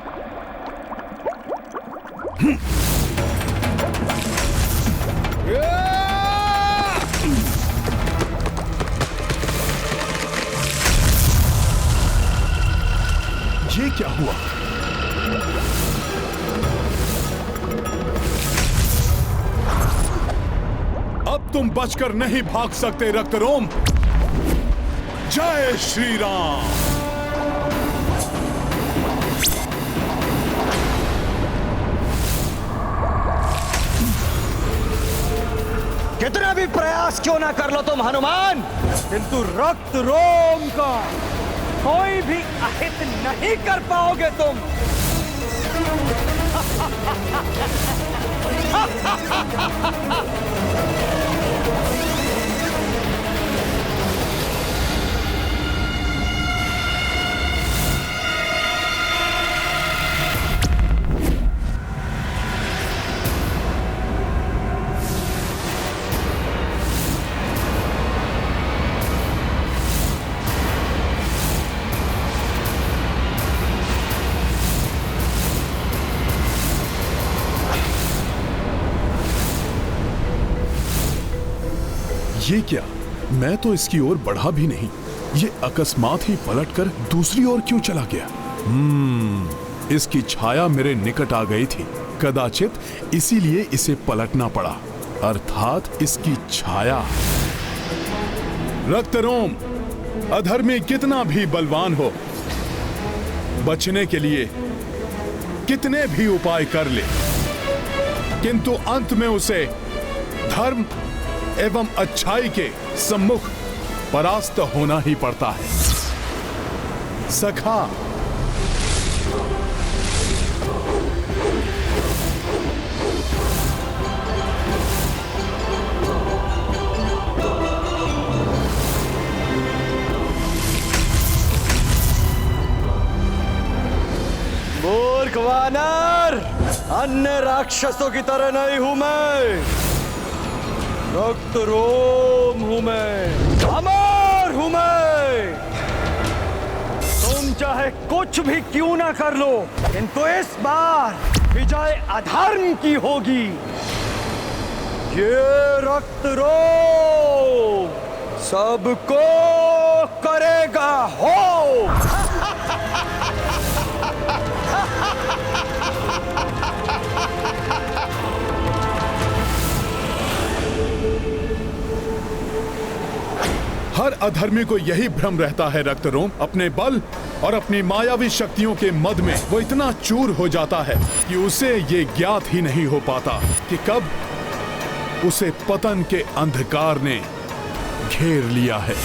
ये क्या हुआ? अब तुम बचकर नहीं भाग सकते रक्तरोम। जय श्री राम। कितना भी प्रयास क्यों ना कर लो तुम हनुमान, किंतु रक्त रोम का कोई भी अहित नहीं कर पाओगे तुम। ये क्या? मैं तो इसकी ओर बढ़ा भी नहीं, ये अकस्मात ही पलटकर दूसरी ओर क्यों चला गया? इसकी छाया मेरे निकट आ गई थी, कदाचित इसीलिए इसे पलटना पड़ा, अर्थात इसकी छाया। रक्तरोम अधर्मी कितना भी बलवान हो, बचने के लिए कितने भी उपाय कर ले, किंतु अंत में उसे धर्म एवं अच्छाई के सम्मुख परास्त होना ही पड़ता है। सखा, मूर्ख वानर, अन्य राक्षसों की तरह नहीं हूं मैं। रक्त रोम हूं मैं, अमर हूं मैं। तुम चाहे कुछ भी क्यों ना कर लो, किंतु इस बार विजय अधर्म की होगी। ये रक्त रोम सबको करेगा हो। हर अधर्मी को यही भ्रम रहता है रक्तरोम, अपने बल और अपनी मायावी शक्तियों के मद में वो इतना चूर हो जाता है कि उसे ये ज्ञात ही नहीं हो पाता कि कब उसे पतन के अंधकार ने घेर लिया है।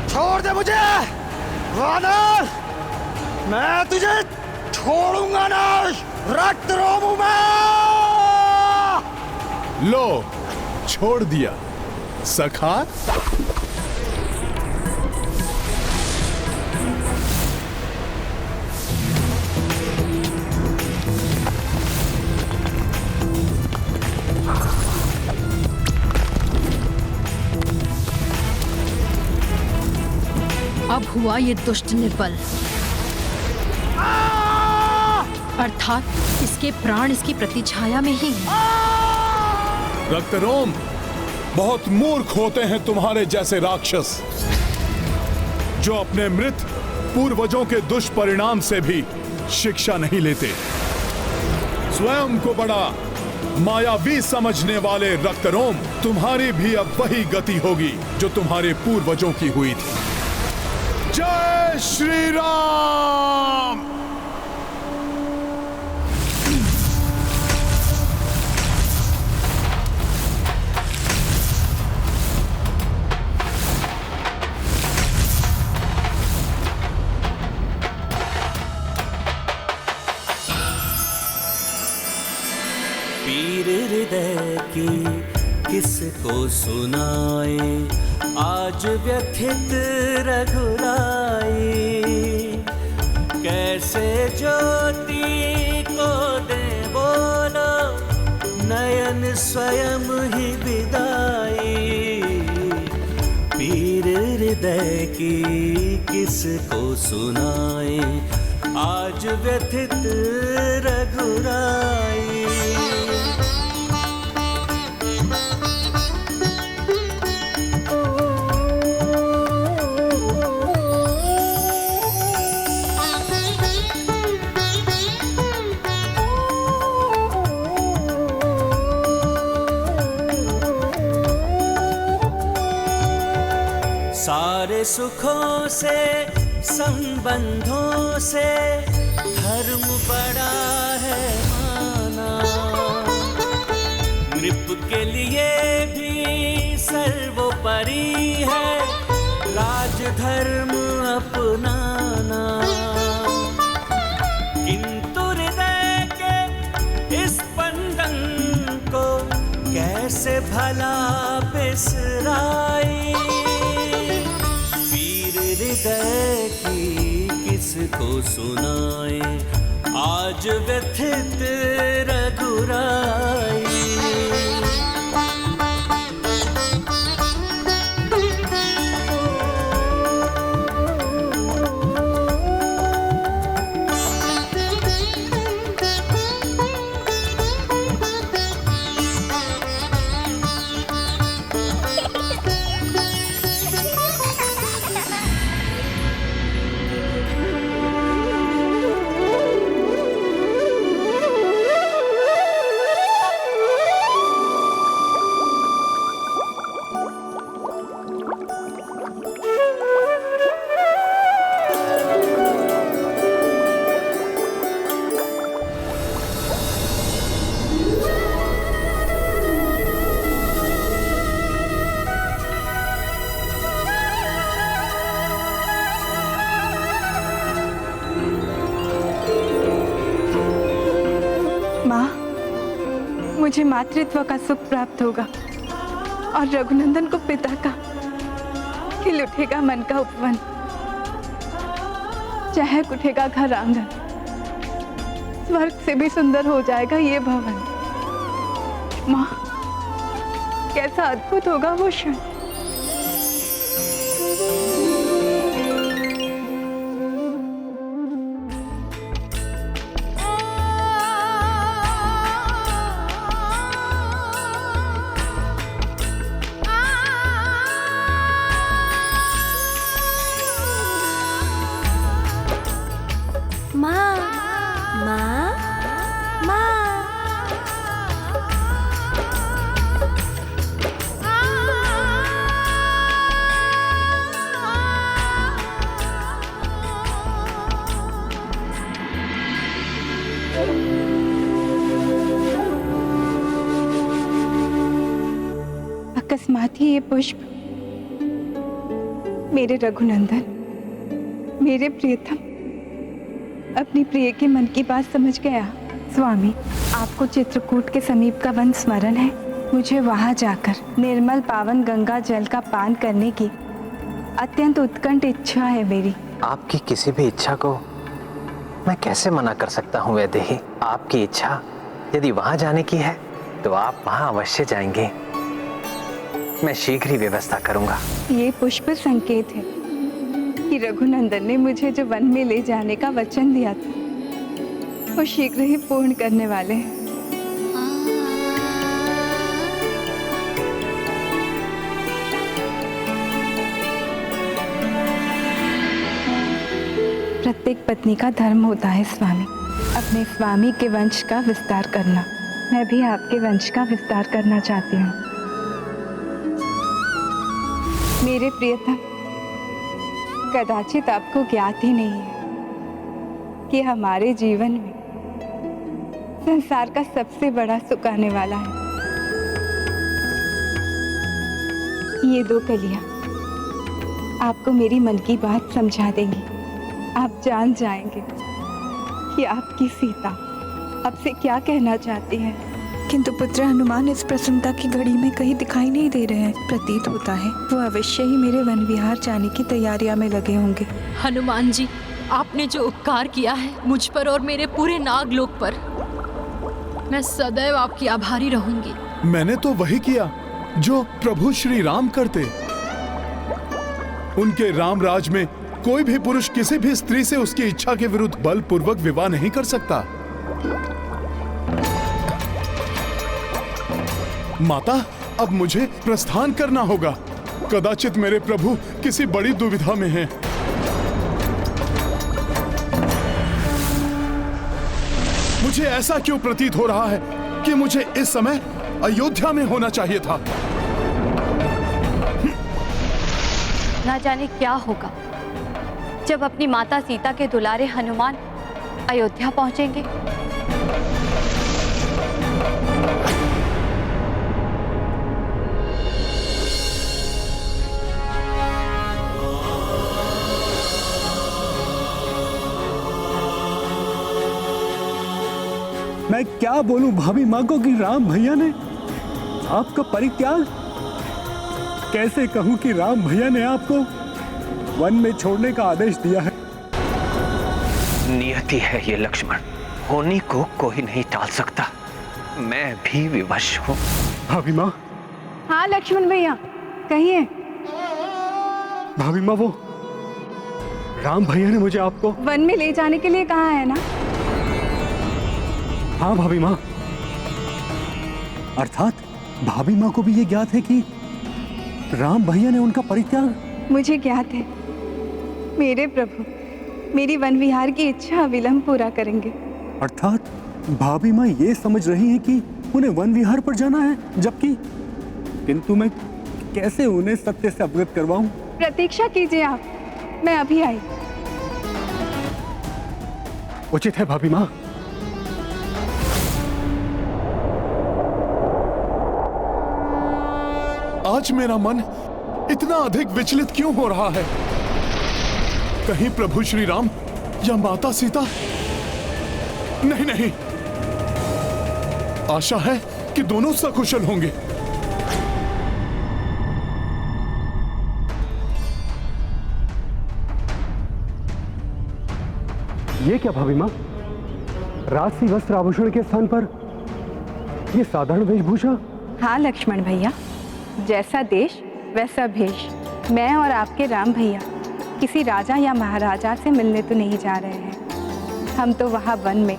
छोड़ दे मुझे वानर, मैं तुझे छोड़ूंगा नहीं। रक्त रोम हूं मैं। लो, छोड़ दिया सखा। अब हुआ ये दुष्ट निर्बल, अर्थात इसके प्राण इसकी प्रतिछाया में ही। रक्तरोम, बहुत मूर्ख होते हैं तुम्हारे जैसे राक्षस, जो अपने मृत पूर्वजों के दुष्परिणाम से भी शिक्षा नहीं लेते। स्वयं को बड़ा मायावी समझने वाले रक्तरोम, तुम्हारी भी अब वही गति होगी जो तुम्हारे पूर्वजों की हुई थी। जय श्री राम। की किसको सुनाए, आज व्यथित रघुराई। कैसे ज्योति को दे बोलो, नयन स्वयं ही विदाई। पीर हृदय की किसको सुनाए, आज व्यथित रघुराई। सारे सुखों से संबंधों से धर्म बड़ा है माना। नृप के लिए भी सर्वोपरि है राजधर्म अपनाना। किंतु हृदय के इस बंधन को कैसे भला बिसराई। हृदय की किसको सुनाए, आज व्यथित रघुराई। मुझे मातृत्व का सुख प्राप्त होगा और रघुनंदन को पिता का खिल उठेगा मन का उपवन, चहक उठेगा घर आंगन, स्वर्ग से भी सुंदर हो जाएगा ये भवन। माँ, कैसा अद्भुत होगा वो क्षण। अकस्मात ही ये पुष्प मेरे रघुनंदन, मेरे प्रियतम, अपनी प्रिय के मन की बात समझ गया। स्वामी, आपको चित्रकूट के समीप का वन स्मरण है? मुझे वहां जाकर निर्मल पावन गंगा जल का पान करने की अत्यंत उत्कंठ इच्छा है मेरी। आपकी किसी भी इच्छा को मैं कैसे मना कर सकता हूँ वैदेही? आपकी इच्छा यदि वहां जाने की है तो आप वहां अवश्य जाएंगे। मैं शीघ्र ही व्यवस्था करूंगा। ये पुष्प संकेत है कि रघुनंदन ने मुझे जो वन में ले जाने का वचन दिया था वो शीघ्र ही पूर्ण करने वाले हैं। प्रत्येक पत्नी का धर्म होता है स्वामी, अपने स्वामी के वंश का विस्तार करना। मैं भी आपके वंश का विस्तार करना चाहती हूँ। मेरे प्रियतम, कदाचित आपको ज्ञात ही नहीं है कि हमारे जीवन में संसार का सबसे बड़ा सुख आने वाला है। ये दो कलियां आपको मेरी मन की बात समझा देंगी। आप जान जाएंगे कि आपकी सीता आपसे क्या कहना चाहती है। किंतु पुत्र हनुमान इस प्रसन्नता की घड़ी में कहीं दिखाई नहीं दे रहे हैं। प्रतीत होता है वो अवश्य ही मेरे वन विहार जाने की तैयारियां में लगे होंगे। हनुमान जी, आपने जो उपकार किया है मुझ पर और मेरे पूरे नागलोक पर, मैं सदैव आपकी आभारी रहूंगी। मैंने तो वही किया जो प्रभु श्री राम करते। उनके राम राज में कोई भी पुरुष किसी भी स्त्री से उसकी इच्छा के विरुद्ध बलपूर्वक विवाह नहीं कर सकता। माता, अब मुझे प्रस्थान करना होगा। कदाचित मेरे प्रभु किसी बड़ी दुविधा में हैं। मुझे ऐसा क्यों प्रतीत हो रहा है कि मुझे इस समय अयोध्या में होना चाहिए था। ना जाने क्या होगा जब अपनी माता सीता के दुलारे हनुमान अयोध्या पहुंचेंगे। मैं क्या बोलूं भाभी माँ को कि राम भैया ने आपका परित्याग, कैसे कहूं कि राम भैया ने आपको वन में छोड़ने का आदेश दिया है। नियति है ये लक्ष्मण, होनी को कोई नहीं टाल सकता। मैं भी विवश हूँ। भाभी माँ। हाँ लक्ष्मण भैया कहिए। भाभी माँ, वो राम भैया ने मुझे आपको वन में ले जाने के लिए कहा है ना? हाँ भाभी माँ, अर्थात भाभी माँ को भी ये ज्ञात है कि राम भैया ने उनका परित्याग। मुझे ज्ञात है मेरे प्रभु मेरी वन विहार की इच्छा विलंब पूरा करेंगे। अर्थात भाभी माँ ये समझ रही हैं कि उन्हें वन विहार पर जाना है, जबकि किंतु मैं कैसे उन्हें सत्य से अवगत करवाऊं? प्रतीक्षा कीजिए आप, मैं अभी आई। उचित है भाभी माँ। आज मेरा मन इतना अधिक विचलित क्यों हो रहा है? कहीं प्रभु श्री राम या माता सीता? नहीं नहीं, आशा है कि दोनों सकुशल होंगे। ये क्या भाभी माँ, राजसी वस्त्र आभूषण के स्थान पर ये साधारण वेशभूषा? हाँ लक्ष्मण भैया, जैसा देश वैसा भेष। मैं और आपके राम भैया किसी राजा या महाराजा से मिलने तो नहीं जा रहे हैं। हम तो वहाँ वन में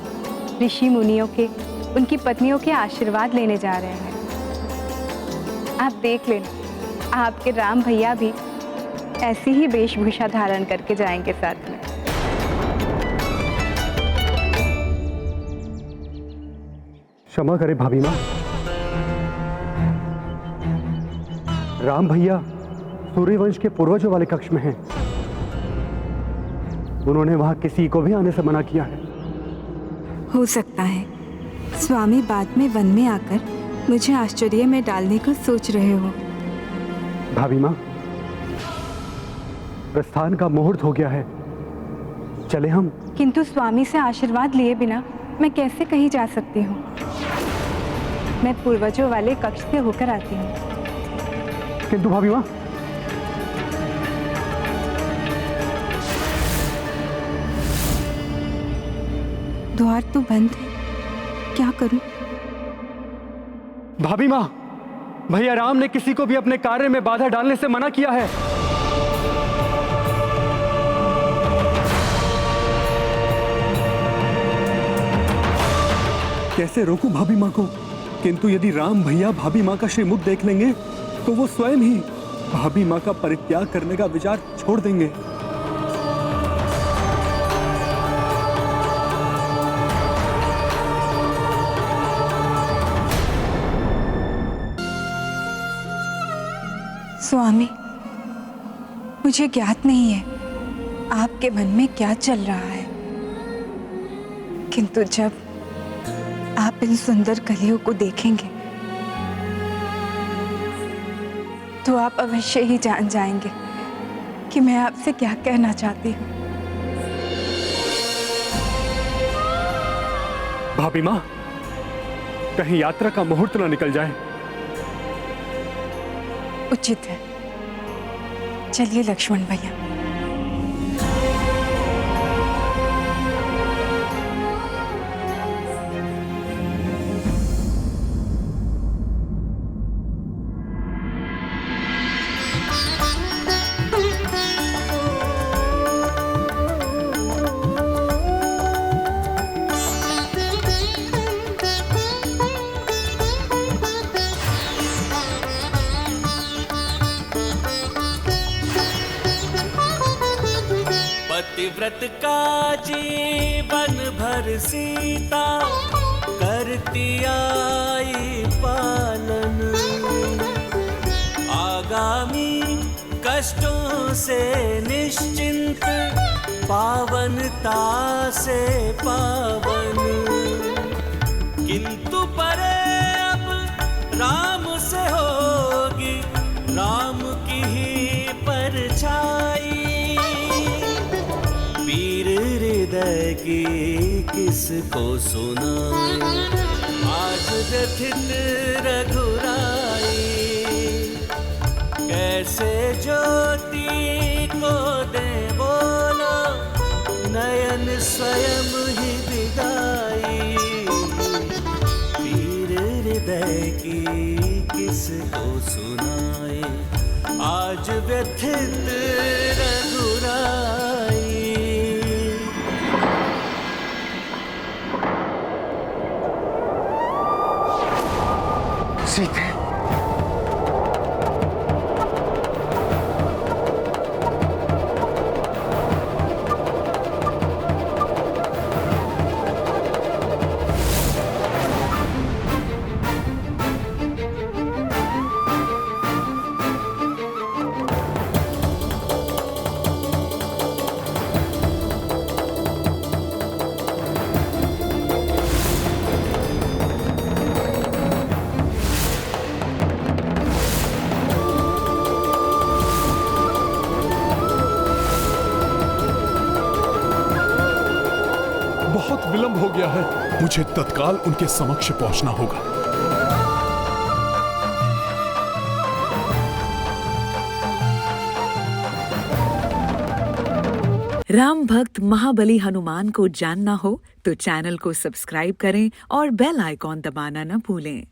ऋषि मुनियों के, उनकी पत्नियों के आशीर्वाद लेने जा रहे हैं। आप देख लेना, आपके राम भैया भी ऐसी ही वेशभूषा धारण करके जाएंगे साथ में। क्षमा करें भाभी माँ, राम भैया सूर्यवंश के पूर्वजों वाले कक्ष में हैं। उन्होंने वहां किसी को भी आने से मना किया है। हो सकता है स्वामी बाद में वन में आकर मुझे आश्चर्य में डालने का सोच रहे हो। भाभी माँ, प्रस्थान का मुहूर्त हो गया है, चले हम। किंतु स्वामी से आशीर्वाद लिए बिना मैं कैसे कहीं जा सकती हूँ? मैं पूर्वजों वाले कक्ष से होकर आती हूँ। किंतु भाभी माँ, द्वार तो बंद है, क्या करूं? भाभी माँ, भैया राम ने किसी को भी अपने कार्य में बाधा डालने से मना किया है। कैसे रोकूं भाभी माँ को? किंतु यदि राम भैया भाभी माँ का श्रीमुख देख लेंगे तो वो स्वयं ही भाभी माँ का परित्याग करने का विचार छोड़ देंगे। स्वामी, मुझे ज्ञात नहीं है आपके मन में क्या चल रहा है, किंतु जब आप इन सुंदर कलियों को देखेंगे तो आप अवश्य ही जान जाएंगे कि मैं आपसे क्या कहना चाहती हूँ। भाभी माँ, कहीं यात्रा का मुहूर्त ना निकल जाए। उचित है। चलिए लक्ष्मण भैया। पतिव्रत का जीवन भर सीता करती आई पालन, आगामी कष्टों से निश्चिंत, पावनता से पावन। किंतु परे अब राम से होगी राम की ही परछाई, वीर हृदय की किसको सुनाए आज व्यथित रघुराई। कैसे ज्योति को दे बोलो नयन स्वयं ही विदाई, वीर हृदय की किसको सुनाए आज व्यथित रघुराई। सीते, बहुत विलंब हो गया है, मुझे तत्काल उनके समक्ष पहुंचना होगा। राम भक्त महाबली हनुमान को जानना हो तो चैनल को सब्सक्राइब करें और बेल आइकॉन दबाना न भूलें।